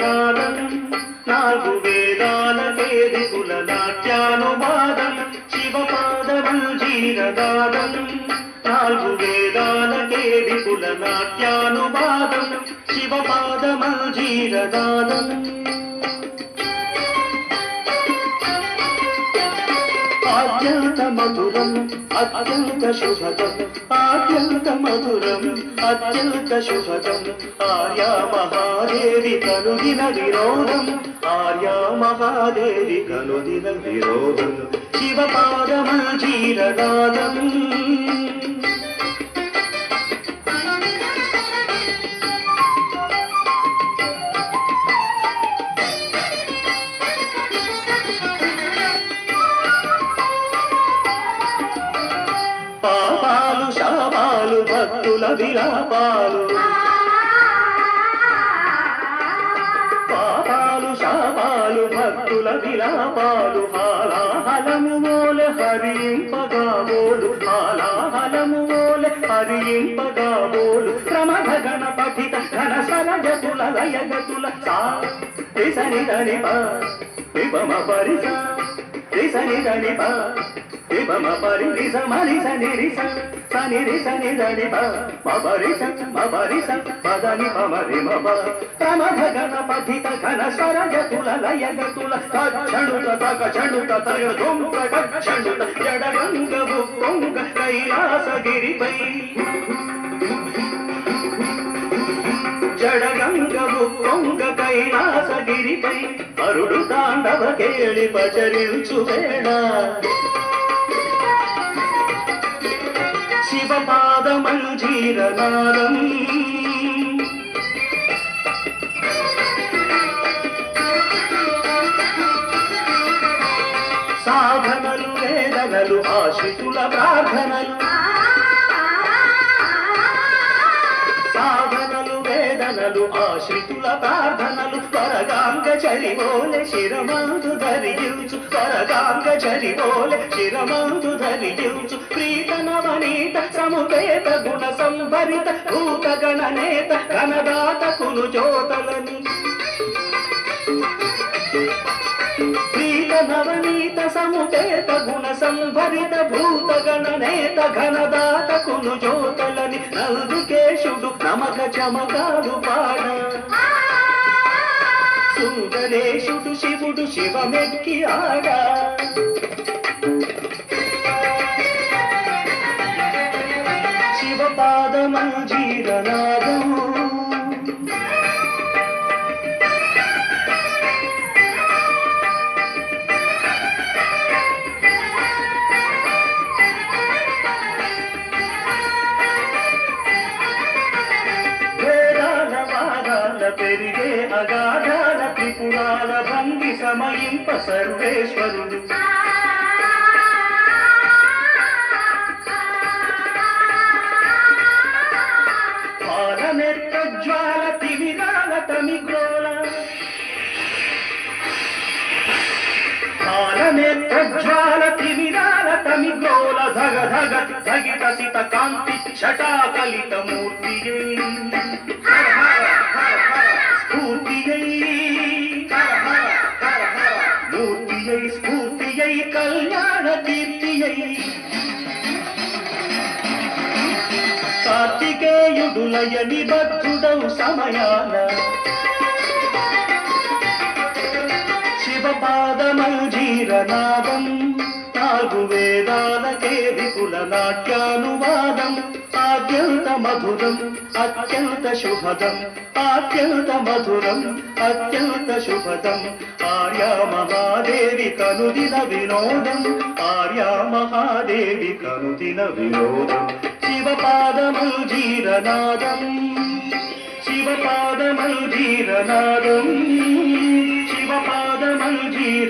నాదం నాలుగు వేదాలకే దిగుల నాట్యానువాదం శివపాదమంజీరనాదం నాలుగు వేదాలకే దిగుల నాట్యానువాదం శివపాదమంజీరనాదం అత్యంత మధురం అత్యంత శుభదం అత్యంత మధురం అత్యంత శుభదం ఆర్యా మహాదేవి కనుదిన విరోధం ఆర్యా మహాదేవి కనుదిన విరోధం శివపాదమంజీరనాదం పాపాలు శాపాలు భక్తుల విలాపాలు పాపాలు శాపాలు భక్తుల విలాపాలు హాలాహలము మోలె హరింపగాబోలు హాలాహలము మోలె హరింపగాబోలు క్రమధగణ పఠిత ఘన సరగతుల లయగతుల సా రిసని ధనిప విపమ పరిస రిసని ధనిప విపమ పరి రిస మరి సని రిస సని రిస నిధని మరిస మరిస పదని పమరి మమ క్రమధగణ పఠిత ఘన స్వరగతుల లయగతుల కక్షణుత తగక్షణుత తగదుంక కక్షణుత జడగంగ బుక్కొంగ కైలాసగిరిపై జడగంగ బుక్కొంగ కైలాసగిరిపై అరుడు తాండవ కేళి పచరించు వేళ శివపాదమంజీరనాదం సాధనలు వేదనలు ఆశ్రితుల ప్రార్థనలు సాధనలు వేదనలు ఆశ్రితుల ప్రార్థనలు పరగాంగ చరివోలె శిరమందు ధరించు పరగాంగ చరివోలె శిరమందు ధరించు ప్రీత నవనీత సముపేత గుణ సంభరిత భూత గణనేత ఘనదాత కులు జ్యోతలని ప్రీత నవనీత సముపేత గుణ సంభరిత భూత గణనేత ఘనదాత కులు జ్యోతలని నందికేశుడు నమక చమకాలు పాడ సుందరేశుడు శివుడు శివమెక్కి ఆడ శివపాదమంజీరనాదం పెరిగే అగాధాల త్రిపురాల భంగి సమయింప సర్వేశ్వరుడు పాలనెత్రజ్వాల తిమిరాల తమిగ్రోల పాలనెత్రజ్వాల తిమిరాల తమిగ్రోల ధగ ధగ ధగిత సిత కాంతి షటాకలిత మూర్తి మూర్తియై స్ఫూర్తియై కళ్యాణ కీర్తియై కార్తికేయుడులయ నిబద్ధుడౌ సమయాన శివపాదమంజీరనాదం నాలుగు వేదాలకే విపుల నాట్యానువాదం అత్యంత మధురం అత్యంత శుభదం అత్యంత మధురం అత్యంత శుభదం ఆర్యా మహాదేవి కనుదిన వినోదం ఆర్యా మహాదేవి కనుదిన వినోదం శివపాదమంజీరనాదం శివపాదమంజీరనాదం శివపాదమంజీరనాదం